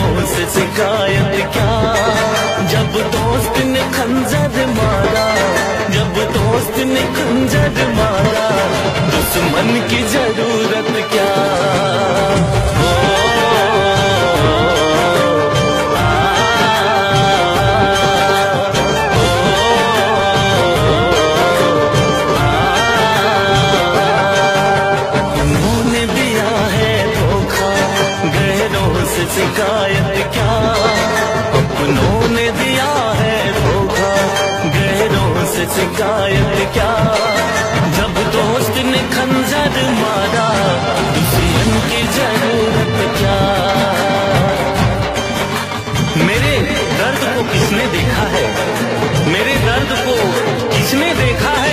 गैरों से शिकायत क्या, जब दोस्त ने खंजर मारा, जब दोस्त ने खंजर मारा, दुश्मन की जरूरत क्या। शिकायत क्या, अपनों ने दिया है धोखा, गैरों से शिकायत क्या, जब दोस्त ने खंजर मारा, दुश्मन की जरूरत क्या। मेरे दर्द को किसने देखा है, मेरे दर्द को किसने देखा है,